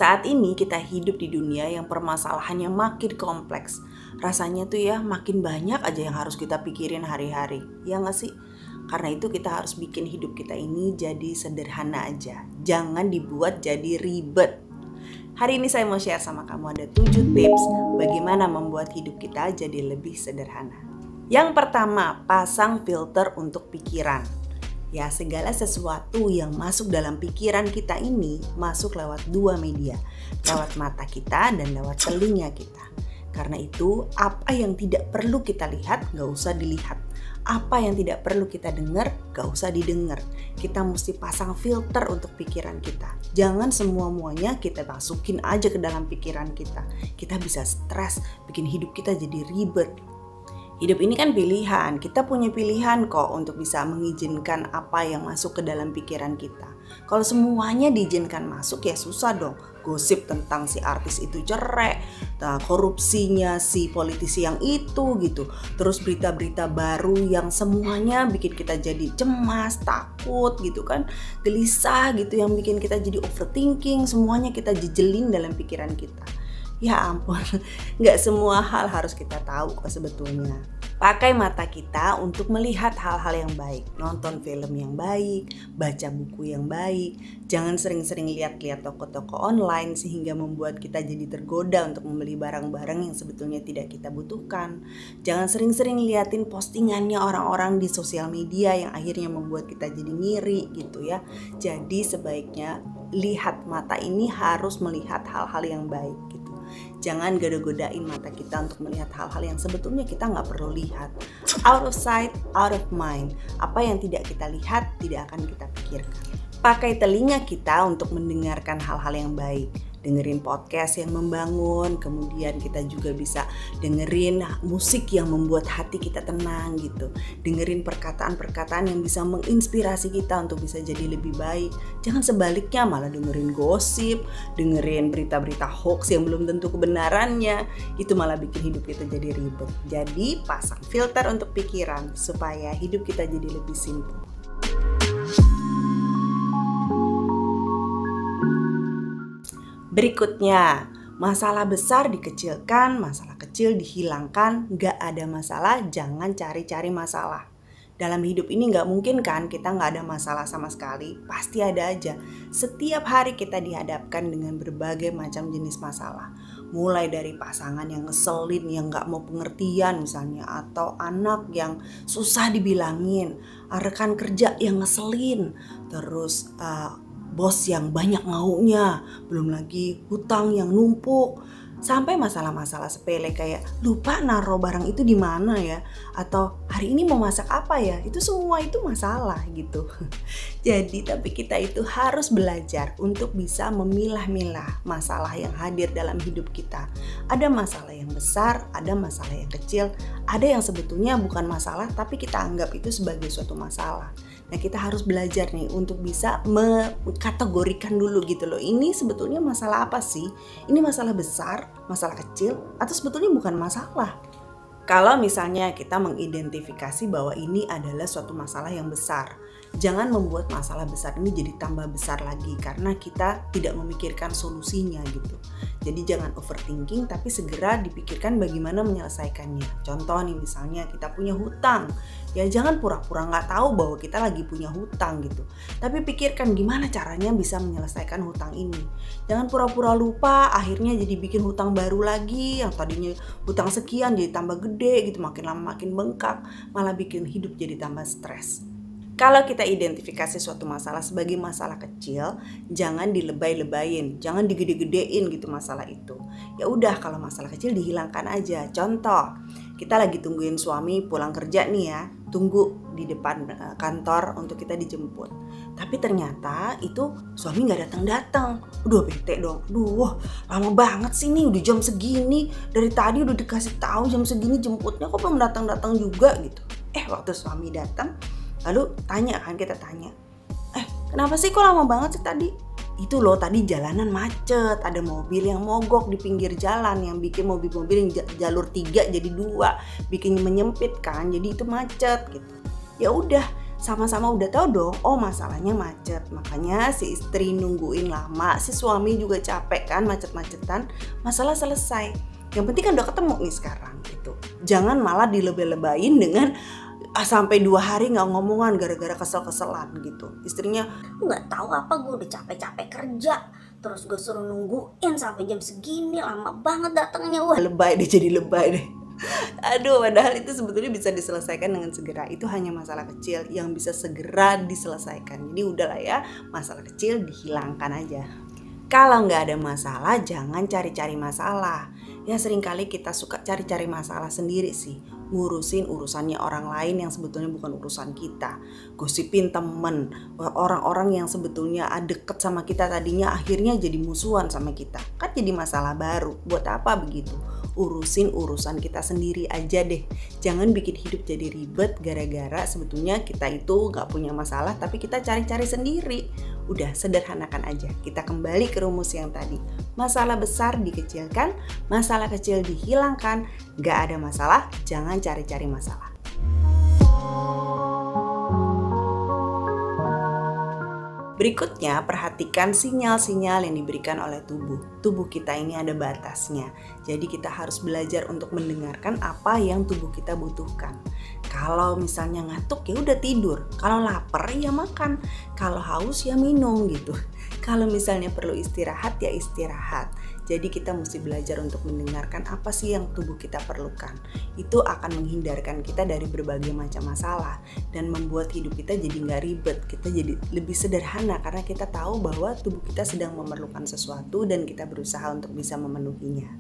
Saat ini kita hidup di dunia yang permasalahannya makin kompleks. Rasanya tuh ya makin banyak aja yang harus kita pikirin hari-hari. Ya nggak sih? Karena itu kita harus bikin hidup kita ini jadi sederhana aja. Jangan dibuat jadi ribet. Hari ini saya mau share sama kamu ada 7 tips bagaimana membuat hidup kita jadi lebih sederhana. Yang pertama, pasang filter untuk pikiran. Ya, segala sesuatu yang masuk dalam pikiran kita ini masuk lewat 2 media, lewat mata kita dan lewat telinga kita. Karena itu, apa yang tidak perlu kita lihat, gak usah dilihat. Apa yang tidak perlu kita dengar, gak usah didengar. Kita mesti pasang filter untuk pikiran kita. Jangan semua-muanya kita masukin aja ke dalam pikiran kita. Kita bisa stres, bikin hidup kita jadi ribet. Hidup ini kan pilihan, kita punya pilihan kok untuk bisa mengizinkan apa yang masuk ke dalam pikiran kita. Kalau semuanya diizinkan masuk ya susah dong. Gosip tentang si artis itu cerai, korupsinya si politisi yang itu gitu. Terus berita-berita baru yang semuanya bikin kita jadi cemas, takut gitu kan. Gelisah gitu yang bikin kita jadi overthinking, semuanya kita jejelin dalam pikiran kita. Ya ampun, gak semua hal harus kita tahu kok sebetulnya. Pakai mata kita untuk melihat hal-hal yang baik. Nonton film yang baik, baca buku yang baik. Jangan sering-sering lihat-lihat toko-toko online sehingga membuat kita jadi tergoda untuk membeli barang-barang yang sebetulnya tidak kita butuhkan. Jangan sering-sering liatin postingannya orang-orang di sosial media yang akhirnya membuat kita jadi ngiri gitu ya. Jadi sebaiknya lihat mata ini harus melihat hal-hal yang baik gitu. Jangan goda-godain mata kita untuk melihat hal-hal yang sebetulnya kita nggak perlu lihat. Out of sight, out of mind. Apa yang tidak kita lihat tidak akan kita pikirkan. Pakai telinga kita untuk mendengarkan hal-hal yang baik. Dengerin podcast yang membangun, kemudian kita juga bisa dengerin musik yang membuat hati kita tenang gitu. Dengerin perkataan-perkataan yang bisa menginspirasi kita untuk bisa jadi lebih baik. Jangan sebaliknya malah dengerin gosip, dengerin berita-berita hoax yang belum tentu kebenarannya. Itu malah bikin hidup kita jadi ribet. Jadi pasang filter untuk pikiran supaya hidup kita jadi lebih simpel. Berikutnya, masalah besar dikecilkan, masalah kecil dihilangkan, gak ada masalah, jangan cari-cari masalah. Dalam hidup ini gak mungkin kan kita gak ada masalah sama sekali, pasti ada aja. Setiap hari kita dihadapkan dengan berbagai macam jenis masalah. Mulai dari pasangan yang ngeselin, yang gak mau pengertian misalnya, atau anak yang susah dibilangin, rekan kerja yang ngeselin, terus bos yang banyak maunya, belum lagi hutang yang numpuk, sampai masalah-masalah sepele kayak lupa naruh barang itu di mana ya, atau hari ini mau masak apa ya, itu semua itu masalah gitu. Jadi tapi kita itu harus belajar untuk bisa memilah-milah masalah yang hadir dalam hidup kita. Ada masalah yang besar, ada masalah yang kecil, ada yang sebetulnya bukan masalah tapi kita anggap itu sebagai suatu masalah. Nah kita harus belajar nih untuk bisa mengkategorikan dulu gitu loh. Ini sebetulnya masalah apa sih? Ini masalah besar, masalah kecil, atau sebetulnya bukan masalah? Kalau misalnya kita mengidentifikasi bahwa ini adalah suatu masalah yang besar, jangan membuat masalah besar ini jadi tambah besar lagi karena kita tidak memikirkan solusinya gitu. Jadi jangan overthinking tapi segera dipikirkan bagaimana menyelesaikannya. Contoh nih misalnya kita punya hutang, ya jangan pura-pura nggak tahu bahwa kita lagi punya hutang gitu. Tapi pikirkan gimana caranya bisa menyelesaikan hutang ini. Jangan pura-pura lupa akhirnya jadi bikin hutang baru lagi yang tadinya hutang sekian jadi tambah gede gitu, makin lama makin bengkak, malah bikin hidup jadi tambah stres. Kalau kita identifikasi suatu masalah sebagai masalah kecil, jangan dilebay-lebayin, jangan digede-gedein gitu masalah itu. Ya udah kalau masalah kecil dihilangkan aja. Contoh, kita lagi tungguin suami pulang kerja nih ya, tunggu di depan kantor untuk kita dijemput. Tapi ternyata itu suami nggak datang-datang. Udah bete dong. Duh, lama banget sih nih, udah jam segini. Dari tadi udah dikasih tahu jam segini jemputnya, kok belum datang-datang juga gitu. Waktu suami datang, lalu kita tanya, kenapa sih kok lama banget sih tadi? Itu loh tadi jalanan macet, ada mobil yang mogok di pinggir jalan yang bikin mobil-mobil yang jalur 3 jadi 2, bikin menyempit kan, jadi itu macet gitu. Ya udah, sama-sama udah tahu dong, oh masalahnya macet, makanya si istri nungguin lama, si suami juga capek kan macet-macetan, masalah selesai. Yang penting kan udah ketemu nih sekarang gitu. Jangan malah dilebay-lebayin dengan sampai 2 hari nggak ngomongan gara-gara kesel-keselan gitu. Istrinya nggak tahu apa, gue udah capek-capek kerja, terus gue suruh nungguin sampai jam segini, lama banget datangnya. Wah, lebay deh, jadi lebay deh. Aduh, padahal itu sebetulnya bisa diselesaikan dengan segera. Itu hanya masalah kecil yang bisa segera diselesaikan. Jadi udahlah ya, masalah kecil dihilangkan aja. Kalau nggak ada masalah, jangan cari-cari masalah. Ya seringkali kita suka cari-cari masalah sendiri sih. Ngurusin urusannya orang lain yang sebetulnya bukan urusan kita. Gosipin temen, orang-orang yang sebetulnya deket sama kita tadinya akhirnya jadi musuhan sama kita. Kan jadi masalah baru. Buat apa begitu? Urusin urusan kita sendiri aja deh. Jangan bikin hidup jadi ribet gara-gara sebetulnya kita itu gak punya masalah tapi kita cari-cari sendiri. Udah, sederhanakan aja. Kita kembali ke rumus yang tadi. Masalah besar dikecilkan, masalah kecil dihilangkan. Gak ada masalah, jangan cari-cari masalah. Berikutnya, perhatikan sinyal-sinyal yang diberikan oleh tubuh. Tubuh kita ini ada batasnya. Jadi kita harus belajar untuk mendengarkan apa yang tubuh kita butuhkan. Kalau misalnya ngantuk ya udah tidur. Kalau lapar ya makan. Kalau haus ya minum gitu. Kalau misalnya perlu istirahat ya istirahat. Jadi kita mesti belajar untuk mendengarkan apa sih yang tubuh kita perlukan. Itu akan menghindarkan kita dari berbagai macam masalah dan membuat hidup kita jadi nggak ribet. Kita jadi lebih sederhana karena kita tahu bahwa tubuh kita sedang memerlukan sesuatu dan kita berusaha untuk bisa memenuhinya.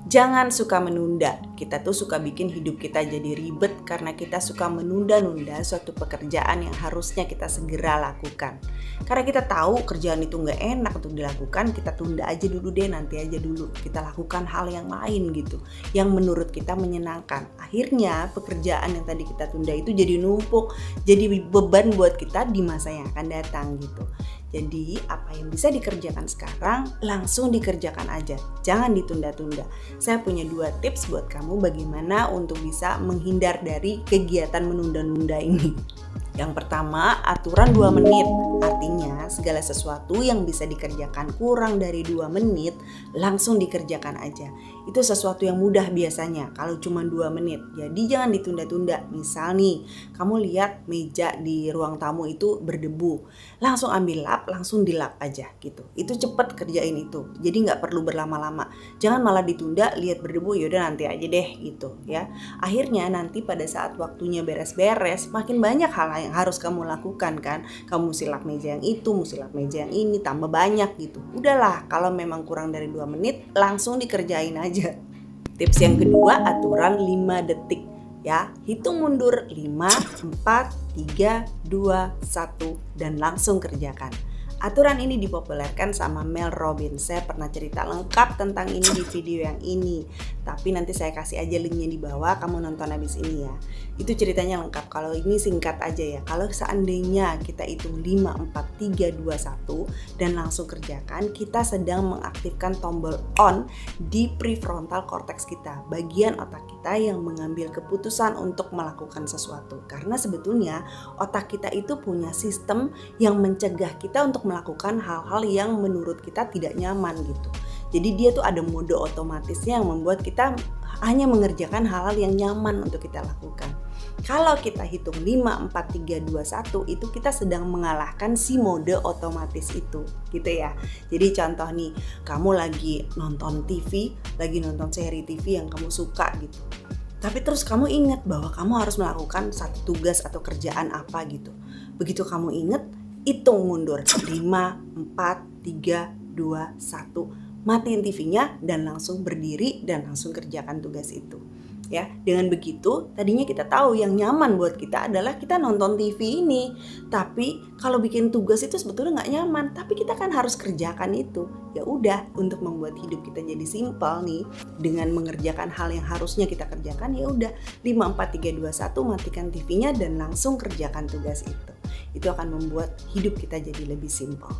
Jangan suka menunda. Kita tuh suka bikin hidup kita jadi ribet karena kita suka menunda-nunda suatu pekerjaan yang harusnya kita segera lakukan. Karena kita tahu kerjaan itu nggak enak untuk dilakukan, kita tunda aja dulu deh, nanti aja dulu. Kita lakukan hal yang lain gitu, yang menurut kita menyenangkan. Akhirnya pekerjaan yang tadi kita tunda itu jadi numpuk, jadi beban buat kita di masa yang akan datang gitu. Jadi apa yang bisa dikerjakan sekarang langsung dikerjakan aja, jangan ditunda-tunda. Saya punya 2 tips buat kamu bagaimana untuk bisa menghindar dari kegiatan menunda-nunda ini. Yang pertama, aturan 2 menit. Artinya segala sesuatu yang bisa dikerjakan kurang dari 2 menit langsung dikerjakan aja. Itu sesuatu yang mudah biasanya kalau cuma 2 menit. Jadi jangan ditunda-tunda. Misal nih, kamu lihat meja di ruang tamu itu berdebu. Langsung ambil lap, langsung dilap aja gitu. Itu cepet kerjain itu. Jadi nggak perlu berlama-lama. Jangan malah ditunda, lihat berdebu yaudah nanti aja deh gitu ya. Akhirnya nanti pada saat waktunya beres-beres, makin banyak hal yang harus kamu lakukan kan. Kamu mesti lap meja yang itu, mesti lap meja yang ini, tambah banyak gitu. Udahlah, kalau memang kurang dari 2 menit langsung dikerjain aja. Tips yang kedua, aturan 5 detik ya. Hitung mundur 5, 4, 3, 2, 1 dan langsung kerjakan. Aturan ini dipopulerkan sama Mel Robbins. Saya pernah cerita lengkap tentang ini di video yang ini. Tapi nanti saya kasih aja linknya di bawah, kamu nonton habis ini ya. Itu ceritanya lengkap. Kalau ini singkat aja ya. Kalau seandainya kita hitung 5, 4, 3, 2, 1 dan langsung kerjakan, kita sedang mengaktifkan tombol on di prefrontal cortex kita, bagian otak kita yang mengambil keputusan untuk melakukan sesuatu. Karena sebetulnya otak kita itu punya sistem yang mencegah kita untuk melakukan hal-hal yang menurut kita tidak nyaman gitu. Jadi dia tuh ada mode otomatisnya yang membuat kita hanya mengerjakan hal-hal yang nyaman untuk kita lakukan. Kalau kita hitung 5, 4, 3, 2, 1 itu kita sedang mengalahkan si mode otomatis itu gitu ya. Jadi contoh nih, kamu lagi nonton TV, lagi nonton seri TV yang kamu suka gitu. Tapi terus kamu ingat bahwa kamu harus melakukan satu tugas atau kerjaan apa gitu. Begitu kamu ingat, hitung mundur 5, 4, 3, 2, 1. Matiin TV-nya dan langsung berdiri dan langsung kerjakan tugas itu. Ya, dengan begitu tadinya kita tahu yang nyaman buat kita adalah kita nonton TV ini. Tapi kalau bikin tugas itu sebetulnya nggak nyaman, tapi kita kan harus kerjakan itu. Ya udah, untuk membuat hidup kita jadi simpel nih dengan mengerjakan hal yang harusnya kita kerjakan, ya udah 5, 4, 3, 2, 1 matikan TV-nya dan langsung kerjakan tugas itu. Itu akan membuat hidup kita jadi lebih simpel.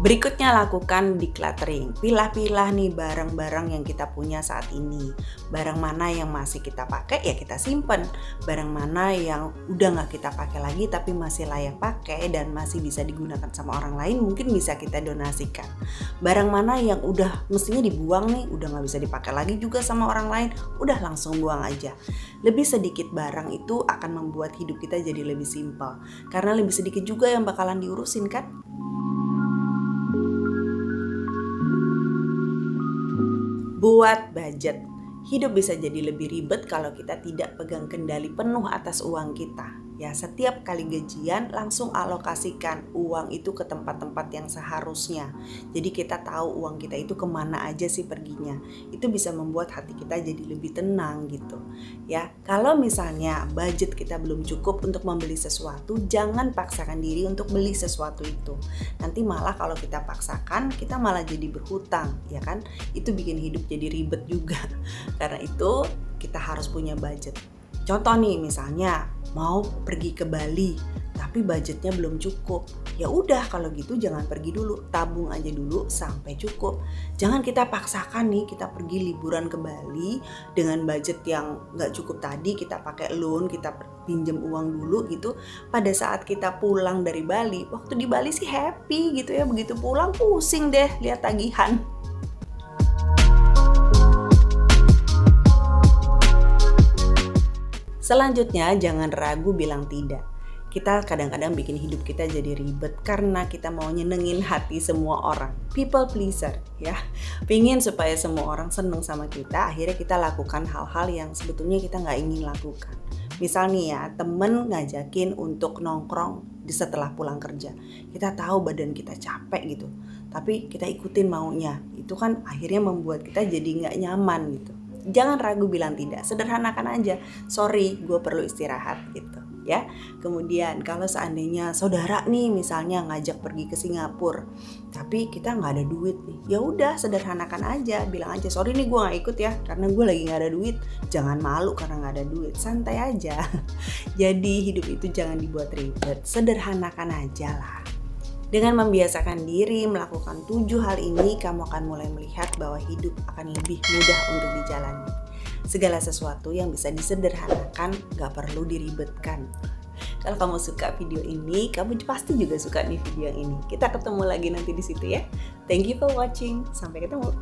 Berikutnya lakukan decluttering. Pilah-pilah nih barang-barang yang kita punya saat ini. Barang mana yang masih kita pakai ya kita simpen. Barang mana yang udah nggak kita pakai lagi tapi masih layak pakai dan masih bisa digunakan sama orang lain, mungkin bisa kita donasikan. Barang mana yang udah mestinya dibuang nih, udah nggak bisa dipakai lagi juga sama orang lain, udah langsung buang aja. Lebih sedikit barang itu akan membuat hidup kita jadi lebih simpel. Karena lebih sedikit juga yang bakalan diurusin kan? Buat budget. Hidup bisa jadi lebih ribet kalau kita tidak pegang kendali penuh atas uang kita. Ya, setiap kali gajian langsung alokasikan uang itu ke tempat-tempat yang seharusnya. Jadi kita tahu uang kita itu kemana aja sih perginya. Itu bisa membuat hati kita jadi lebih tenang gitu. Ya, kalau misalnya budget kita belum cukup untuk membeli sesuatu, jangan paksakan diri untuk beli sesuatu itu. Nanti malah kalau kita paksakan, kita malah jadi berhutang, ya kan? Itu bikin hidup jadi ribet juga. Karena itu kita harus punya budget. Contoh nih, misalnya mau pergi ke Bali tapi budgetnya belum cukup. Ya udah, kalau gitu jangan pergi dulu, tabung aja dulu sampai cukup. Jangan kita paksakan nih kita pergi liburan ke Bali dengan budget yang nggak cukup tadi, kita pakai loan, kita pinjam uang dulu gitu. Pada saat kita pulang dari Bali, waktu di Bali sih happy gitu ya, begitu pulang pusing deh lihat tagihan. Selanjutnya, jangan ragu bilang tidak. Kita kadang-kadang bikin hidup kita jadi ribet karena kita mau nyenengin hati semua orang. People pleaser, ya. Pingin supaya semua orang seneng sama kita, akhirnya kita lakukan hal-hal yang sebetulnya kita nggak ingin lakukan. Misal nih ya, temen ngajakin untuk nongkrong setelah pulang kerja. Kita tahu badan kita capek gitu, tapi kita ikutin maunya. Itu kan akhirnya membuat kita jadi nggak nyaman gitu. Jangan ragu bilang tidak, sederhanakan aja, sorry gue perlu istirahat gitu ya. Kemudian kalau seandainya saudara nih misalnya ngajak pergi ke Singapura tapi kita nggak ada duit nih, ya udah sederhanakan aja, bilang aja sorry nih gue nggak ikut ya karena gue lagi nggak ada duit. Jangan malu karena nggak ada duit, santai aja. Jadi hidup itu jangan dibuat ribet, sederhanakan aja lah. Dengan membiasakan diri melakukan 7 hal ini, kamu akan mulai melihat bahwa hidup akan lebih mudah untuk dijalani. Segala sesuatu yang bisa disederhanakan gak perlu diribetkan. Kalau kamu suka video ini, kamu pasti juga suka nih video ini. Kita ketemu lagi nanti di situ ya. Thank you for watching. Sampai ketemu.